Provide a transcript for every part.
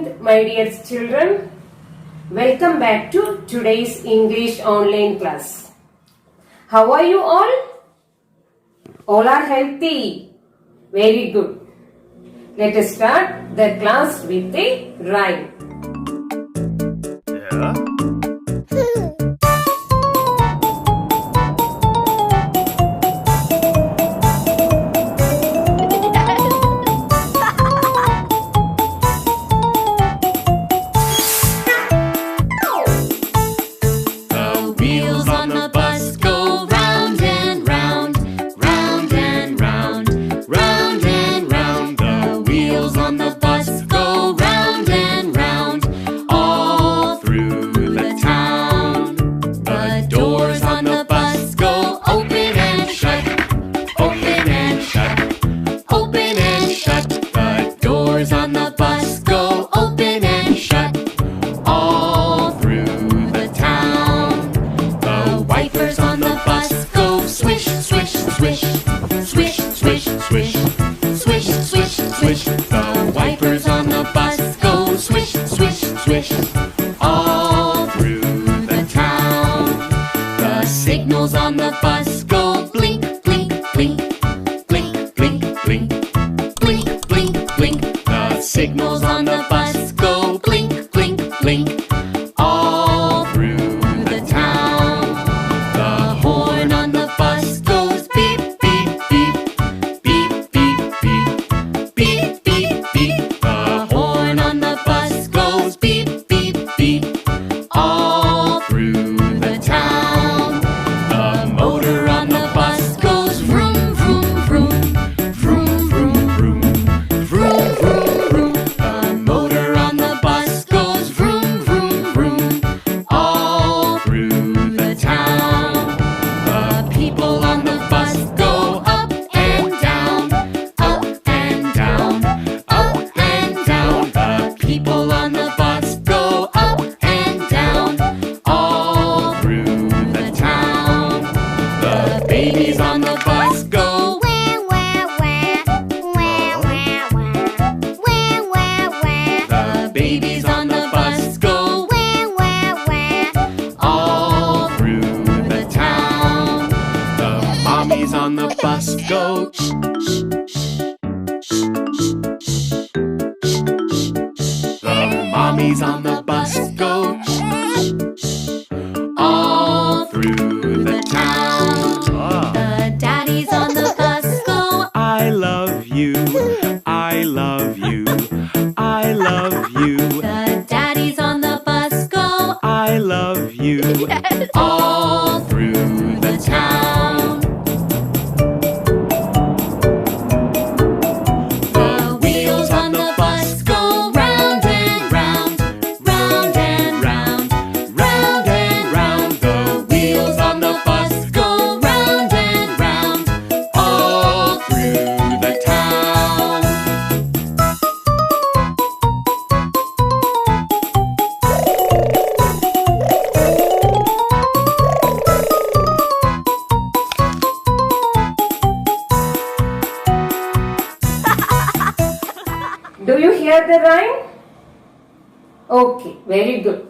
evening, my dear children. Welcome back to today's English online class. How are you all? All are healthy. Very good. Let us start the class with a rhyme. Signals on the bus go blink, blink, blink, blink, blink, blink, blink, blink, blink. The signals on the bus go blink, blink, blink, all through the town. The horn on the bus goes beep, beep, beep, beep, beep, beep, beep, beep, beep. The horn on the bus goes beep, beep, beep, all through the town. The motor on the bus goes vroom, vroom, vroom, vroom, vroom, vroom, vroom, vroom, vroom. The motor on the bus goes vroom, vroom, vroom, all through the town. The people on the bus go up and down, up and down, up and down. The people on the bus go up and down, all through the town. The babies on the bus go wah, wah, wah, wah, wah, wah, wah, wah. The babies on the bus go wah, wah, wah, all through the town. The mommies on the bus go shh, shh, shh, shh, shh, shh. The mommies on the bus go shh, shh, shh, all through the town. The daddies on the bus go I love you, I love you, I love you, The daddies on the bus go I love you. all through the town. The wheels on the bus go round and round, round and round, round and round. The wheels on the bus go round and round, all through the town. Do you hear the rhyme? Okay, very good.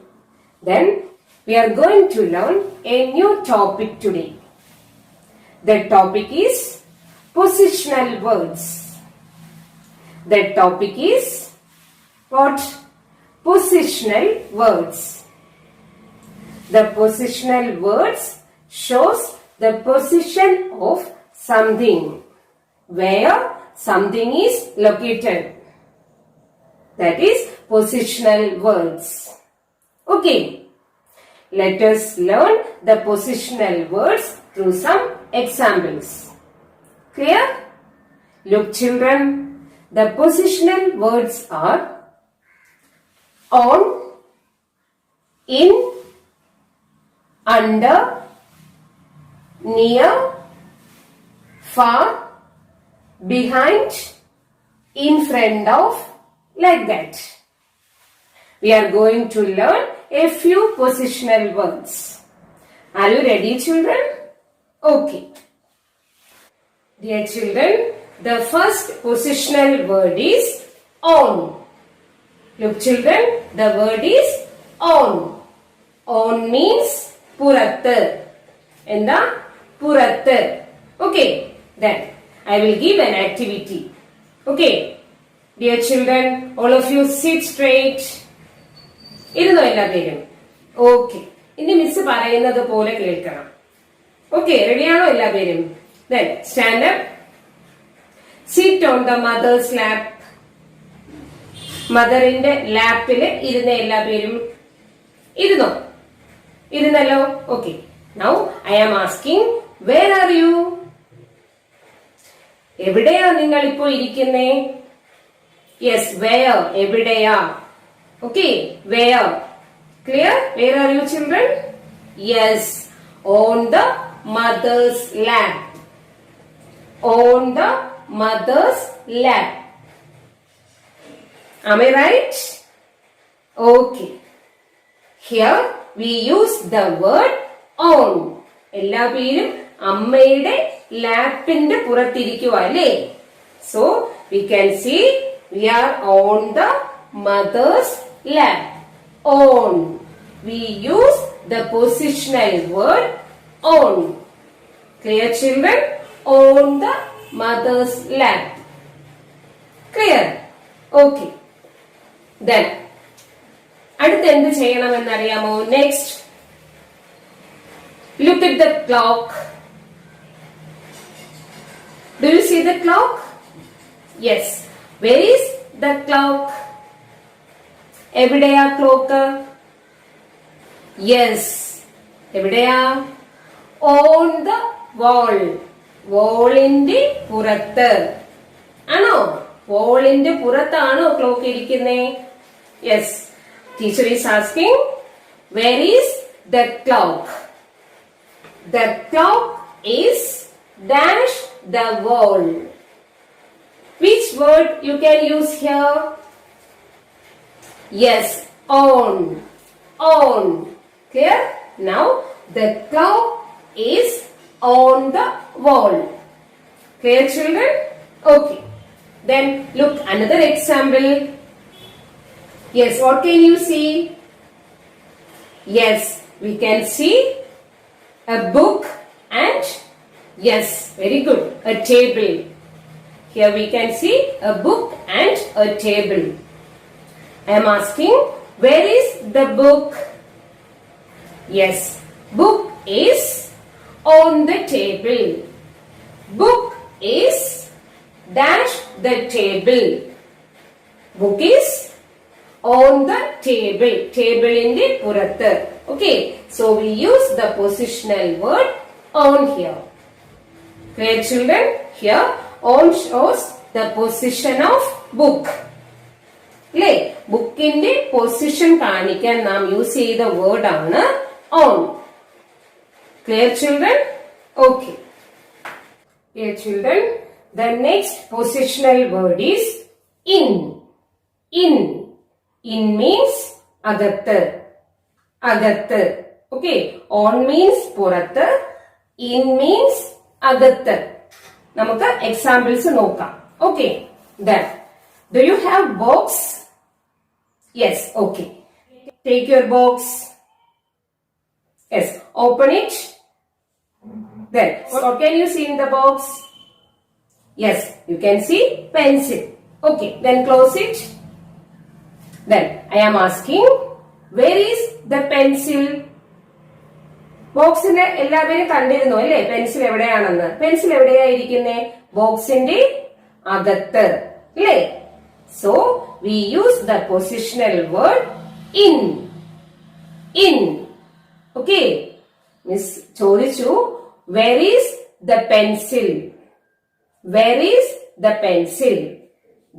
Then we are going to learn a new topic today. The topic is positional words. The topic is what? Positional words. The positional words shows the position of something, where something is located. That is positional words. Okay. Let us learn the positional words through some examples. Clear? Look children, the positional words are on, in, under, near, far, behind, in front of, like that. We are going to learn a few positional words. Are you ready, children? Okay. Dear children, the first positional word is on. Look children, the word is on. On means പുറത്ത്. എന്താ? പുറത്ത്. Okay, then I will give an activity. Okay, dear children, all of you sit straight. ഇരുന്നോ എല്ലാവരും? Okay, ഇനി miss പറയുന്നത് പോലെ കേൾക്കണം. Okay, റെഡിയാണോ എല്ലാവരും? Then stand up. Sit on the mother's lap. മദറിന്റെ ലാപ്പില് ഇരുന്ന എല്ലാവരും ഇരുന്നോ? ഇരുന്നല്ലോ? Okay. Now I am asking, where are you? എവിടെയാ നിങ്ങൾ ഇപ്പോ ഇരിക്കുന്നേ? യെസ്, വേർ, എവിടെയാ? Okay, where. Clear? Where are you children? Yes, on the mother's ലാപ്പ്. On the mother's lap. Am I right? Okay. Here we use the word on. എല്ലാവരും അമ്മയുടെ ലാപ്പിന്റെ പുറത്തിരിക്കുക അല്ലേ? So we can see we are on the mother's lap. On. We use the positional word on. Clear children? On the mother's lap. Clear? Okay. Then അടുത്ത് എന്ത് ചെയ്യണമെന്ന് അറിയാമോ? Next, look at the clock. Do you see the clock? Yes. Where is the clock? എവിടെയാ clock? Yes, എവിടെയാ? On the wall. വോളിന്റെ പുറത്ത് ആണോ? വോളിന്റെ പുറത്താണോ ക്ലോക്ക് ഇരിക്കുന്നേ? Yes. Teacher is asking, where is the clock? The clock is dash the wall. Which word you can use here? Yes, on. On. Clear? Now the clock is on the wall. Clear children? Okay. Then look another example. Yes, what can you see? Yes, we can see a book and yes, very good, a table. Here we can see a book and a table. I am asking, where is the book? Yes, book is on the table. Book is dash the table. Book is on the table. Table in the purathu. Okay, so we use the positional word on here. Clear children? Here on shows the position of book. അല്ലേ? ബുക്കിന്റെ position കാണിക്കാൻ നാം use ചെയ്ത word ആണ് on. Clear children? Okay. Dear children, the next positional word is in. In. In means agattu. Agattu. Okay. On means purathu. In means agattu. നമുക്ക് examples നോക്കാം. Okay. Then, do you have box? Yes. Okay. Take your box. Yes. Open it. Then, what can you see in the box? Yes, you can see pencil. Okay, then close it. Then, I am asking, where is the pencil? ബോക്സിന്റെ എല്ലാവരും കണ്ടിരുന്നോ അല്ലേ? Pencil എവിടെയാണെന്ന്. Pencil എവിടെയായിരിക്കുന്നേ? ബോക്സിന്റെ അകത്ത് അല്ലേ? So, we use the positional word in. In. Okay. Miss ചോദിച്ചു, where is the pencil? Where is the pencil?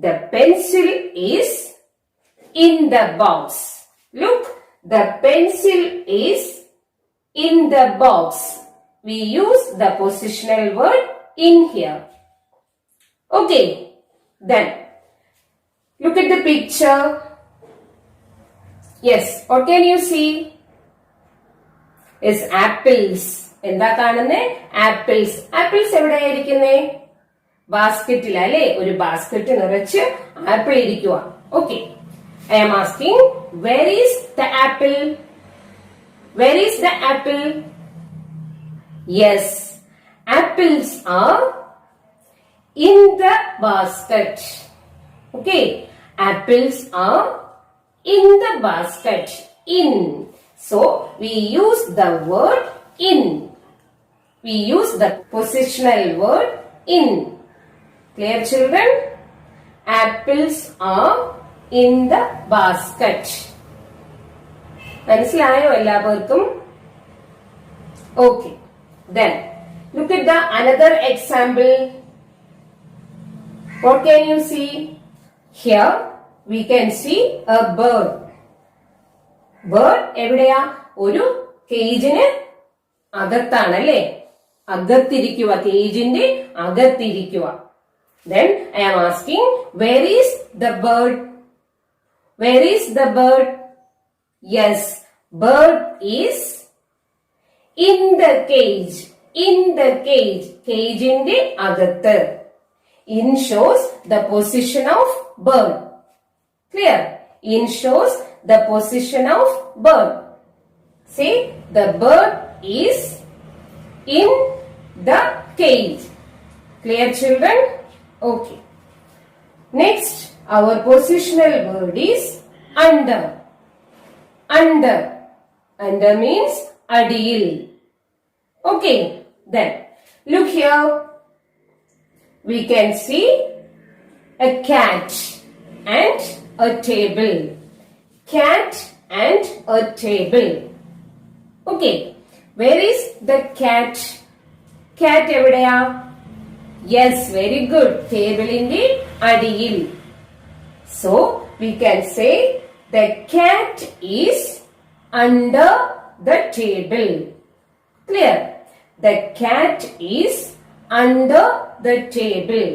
The pencil is in the box. Look, the pencil is in the box. We use the positional word in here. Okay, then look at the picture. Yes, what can you see? Is apples. എന്താ കാണുന്നേ? Apples. Apples എവിടെയായിരിക്കുന്നേ? ബാസ്കറ്റിൽ അല്ലേ? ഒരു basket നിറച്ച് apple ഇരിക്കുക. Okay. I am asking, where is the apple? Where is the apple? Yes, apples are in the basket. Okay, apples are in the basket. In. So we use the word in. We use the positional word in. Clear, children? Apples are in the basket. മനസ്സിലായോ എല്ലാവർക്കും? Okay. Then look at the another example. What can you see? Here we can see a bird. Bird എവിടെയാ? ഒരു കേജിന് അകത്താണ് അല്ലേ? അകത്തിരിക്കുക, കേജിന്റെ അകത്തിരിക്കുക. Then I am asking, where is the bird? Where is the bird? Yes, bird is in the cage. In the cage. കേജിന്റെ അകത്ത്. In shows the position of bird. Clear? In shows the position of bird. Say, the bird is in the cage. Clear, children? Okay. Next, our positional word is under. Under. Under means adil. Okay. Then, look here. We can see a cat and a table. Cat and a table. Okay. Where is the cat? Cat എവിടെയാ? Yes, very good. Table inde adiyil. So, we can say the cat is under the table. Clear? The cat is under the table.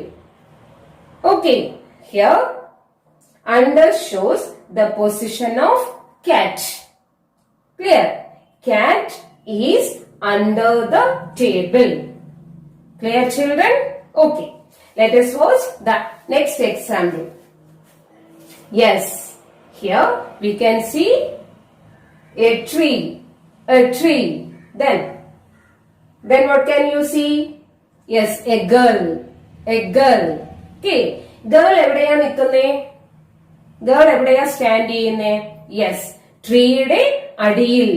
Okay, here under shows the position of cat. Clear? Cat is under the table. Clear, children? Okay, let us watch the next example. Yes, here we can see a tree. A tree. Then what can you see? Yes, a girl. A girl. Okay. Girl എവിടെയാ നിൽക്കുന്നേ? Girl എവിടെയാ stand ചെയ്യുന്നേ? Yes, ട്രീയുടെ അടിയിൽ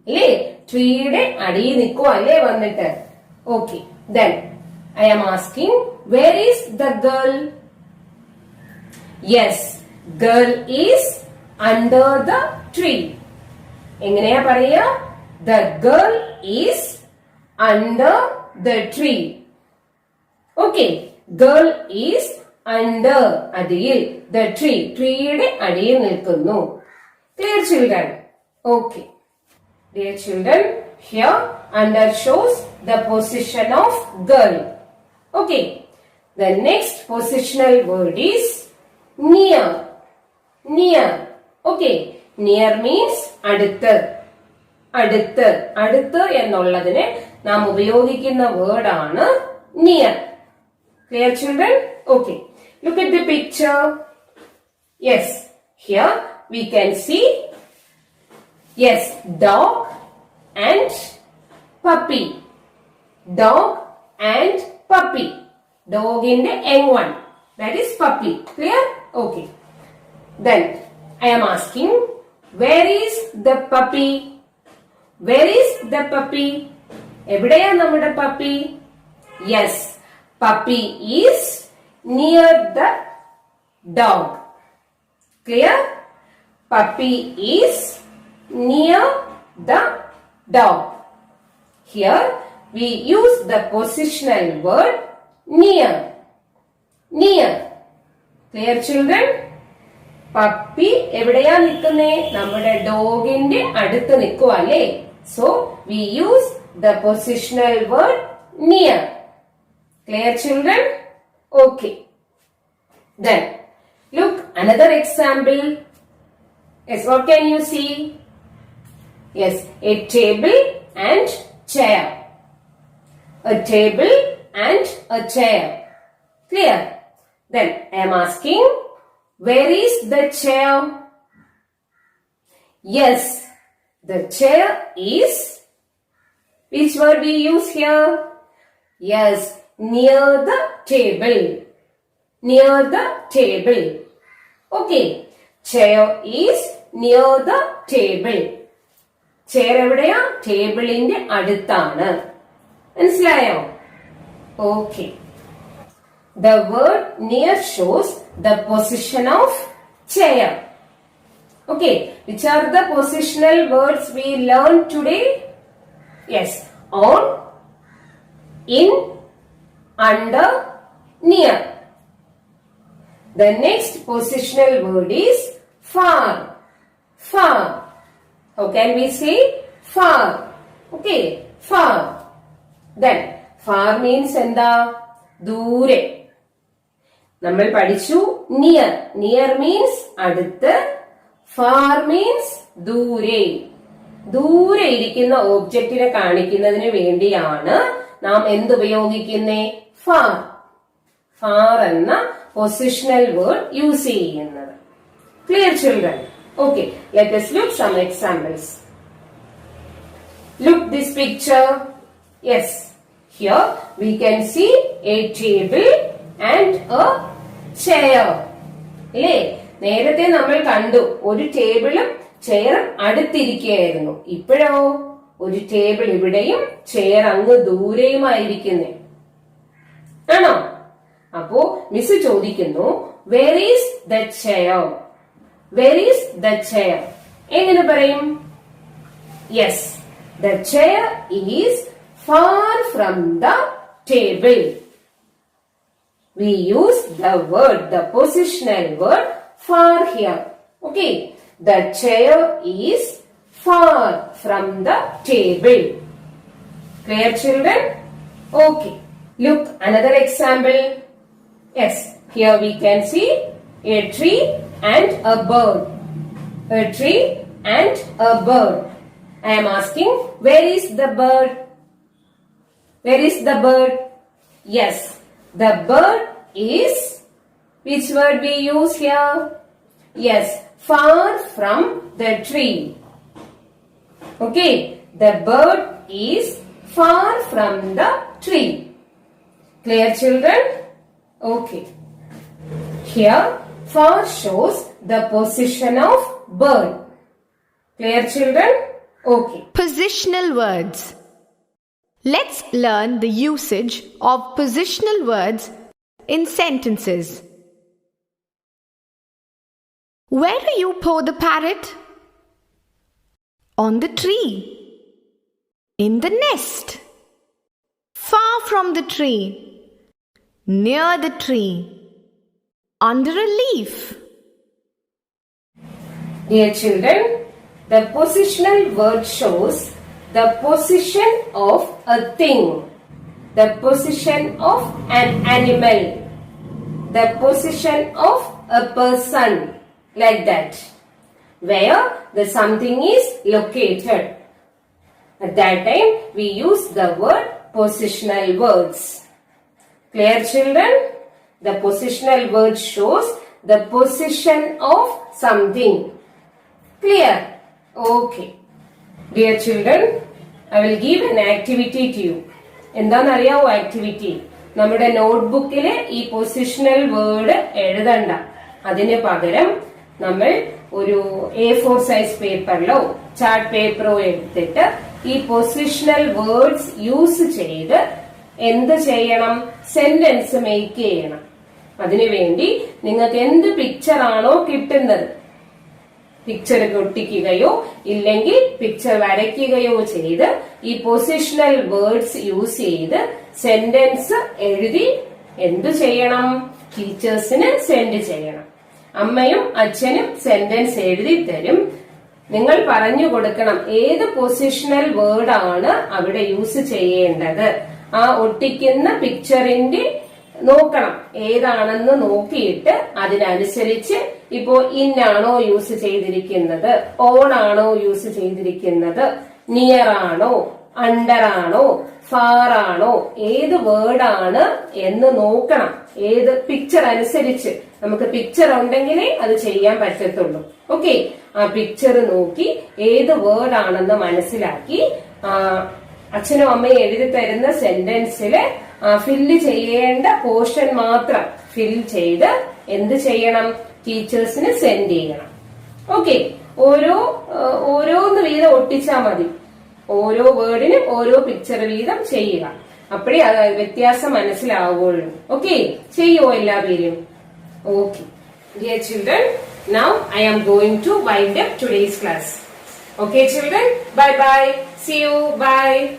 അല്ലേ? ട്രീയുടെ അടിയിൽ നിൽക്കുക അല്ലേ വന്നിട്ട്? Okay. Then I am asking, where is the girl? Yes, girl is under the tree. എങ്ങനെയാ പറയാ? The girl is under the tree. Okay, girl is under അടിയിൽ the tree. ട്രീയുടെ അടിയിൽ നിൽക്കുന്നു. Clear, children? Okay. Dear children, here under shows the position of girl. Okay. The next positional word is near. Near. Okay. Near means അടുത്ത്. അടുത്ത്. അടുത്ത് എന്നുള്ളതിന് നാം ഉപയോഗിക്കുന്ന വേർഡാണ് near. Clear, children? Okay. Look at the picture. Yes. Here we can see, yes, dog and puppy. Dog and puppy. Dog in the young one. That is puppy. Clear? Okay. Then I am asking, where is the puppy? Where is the puppy? എവിടെയാ നമ്മുടെ puppy? Yes, puppy is near the dog. Clear? Puppy is near the dog. Here we use the positional word near. Near. Clear, children? Puppy എവിടെയാ നിൽക്കുന്നേ? നമ്മുടെ ഡോഗിന്റെ അടുത്ത് നിൽക്കുക അല്ലേ? So we use the positional word near. Clear, children? Okay. Then look, another example. Yes, what can you see? Yes, a table and chair. A table and a chair. Clear? Then I am asking, where is the chair? Yes, the chair is, which word we use here? Yes, near the table. Near the table. Okay, chair is near the table. Chair എവിടെയാ? ടേബിളിന്റെ അടുത്താണ്. മനസ്സിലായോ? Okay. The word near shows the position of chair. Okay, which are the positional words we learned today? Yes, on, in, under, near. The next positional word is far. Far. How can we say? Far. Okay, far. Then, far means എന്താ? ദൂരെ. നമ്മൾ പഠിച്ചു near. Near means അടുത്ത്. Far means ദൂരെ. ദൂരെ ഇരിക്കുന്ന ഓബ്ജക്റ്റിനെ കാണിക്കുന്നതിന് വേണ്ടിയാണ് നാം എന്തുപയോഗിക്കുന്നേ? ഫാർ. ഫാർ എന്ന പൊസിഷണൽ വേർഡ് യൂസ് ചെയ്യുന്നത്. Clear children? Okay, let us look some examples. Look this picture. Yes, here we can see a table and a chair. അല്ലേ? നേരത്തെ നമ്മൾ കണ്ടു ഒരു ടേബിളും ചെയറും അടുത്തിരിക്കുകയായിരുന്നു. ഇപ്പോഴോ ഒരു ടേബിൾ ഇവിടെയും ചെയർ അങ്ങ് ദൂരെയുമായിരിക്കുന്നേ. ആണോ? അപ്പോ മിസ് ചോദിക്കുന്നു, where is the chair? Where is the chair? എങ്ങനെ പറയും? Yes, the chair is far from the table. We use the word, the positional word far here. Okay, the chair is far from the table. Clear, children? Okay, look another example. Yes, here we can see a tree and a bird. A tree and a bird. I am asking, where is the bird? Where is the bird? Yes, the bird is, which word we use here? Yes, far from the tree. Okay, the bird is far from the tree. Clear, children? Okay. Here, far shows the position of bird. Clear, children? Okay. Positional words. Let's learn the usage of positional words in sentences. Where do you pour the parrot? On the tree. In the nest. Far from the tree. Near the tree. Under a leaf. Dear children, the positional word shows the position of a thing, the position of an animal, the position of a person, like that, where the something is located. At that time, we use the word positional words. Clear, children? The positional word shows the position of something. Clear? Okay. Dear children, I will give an activity to you. എന്താണെന്നറിയാവോ activity? നമ്മുടെ നോട്ട്ബുക്കില് ഈ positional word എഴുതണ്ട. അതിന് പകരം നമ്മൾ ഒരു A4 size പേപ്പറിലോ chart പേപ്പറോ എടുത്തിട്ട് ഈ പൊസിഷണൽ വേർഡ്സ് യൂസ് ചെയ്ത് എന്ത് ചെയ്യണം? സെന്റൻസ് മേക്ക് ചെയ്യണം. അതിനുവേണ്ടി നിങ്ങൾക്ക് എന്ത് പിക്ചർ ആണോ കിട്ടുന്നത്, പിക്ചർ ഒട്ടിക്കുകയോ ഇല്ലെങ്കിൽ പിക്ചർ വരയ്ക്കുകയോ ചെയ്ത് ഈ പൊസിഷണൽ വേർഡ്സ് യൂസ് ചെയ്ത് സെന്റൻസ് എഴുതി എന്തു ചെയ്യണം? ടീച്ചേഴ്സിന് സെൻഡ് ചെയ്യണം. അമ്മയും അച്ഛനും സെന്റൻസ് എഴുതി തരും. നിങ്ങൾ പറഞ്ഞു കൊടുക്കണം ഏത് പൊസിഷണൽ വേർഡ് ആണ് അവിടെ യൂസ് ചെയ്യേണ്ടത്. ആ ഒട്ടിക്കുന്ന പിക്ചറിന്റെ നോക്കണം ഏതാണെന്ന് നോക്കിയിട്ട് അതിനനുസരിച്ച് ഇപ്പോ ഇന്നാണോ യൂസ് ചെയ്തിരിക്കുന്നത്, ഓൺ ആണോ യൂസ് ചെയ്തിരിക്കുന്നത്, നിയർ ആണോ, അണ്ടർ ആണോ, ഫാർ ആണോ, ഏത് വേർഡാണ് എന്ന് നോക്കണം. ഏത് പിക്ചർ അനുസരിച്ച് നമുക്ക് പിക്ചർ ഉണ്ടെങ്കിലേ അത് ചെയ്യാൻ പറ്റത്തുള്ളൂ. ഓക്കെ, ആ പിക്ചർ നോക്കി ഏത് വേർഡ് ആണെന്ന് മനസ്സിലാക്കി അച്ഛനും അമ്മയും എഴുതി തരുന്ന സെന്റൻസില് ഫില്ല് ചെയ്യേണ്ട പോർഷൻ മാത്രം ഫിൽ ചെയ്ത് എന്ത് ചെയ്യണം? ടീച്ചേഴ്സിന് സെൻഡ് ചെയ്യണം. ഓക്കെ, ഓരോന്ന് വീതം ഒട്ടിച്ചാ മതി. ഓരോ വേർഡിനും ഓരോ പിക്ചർ വീതം ചെയ്യുക. അപ്പഴേ വ്യത്യാസം മനസ്സിലാവുകയുള്ളൂ. ഓക്കെ, ചെയ്യുമോ എല്ലാവരും? Okay, dear children, now I am going to wind up today's class. Okay children, bye bye, see you, bye.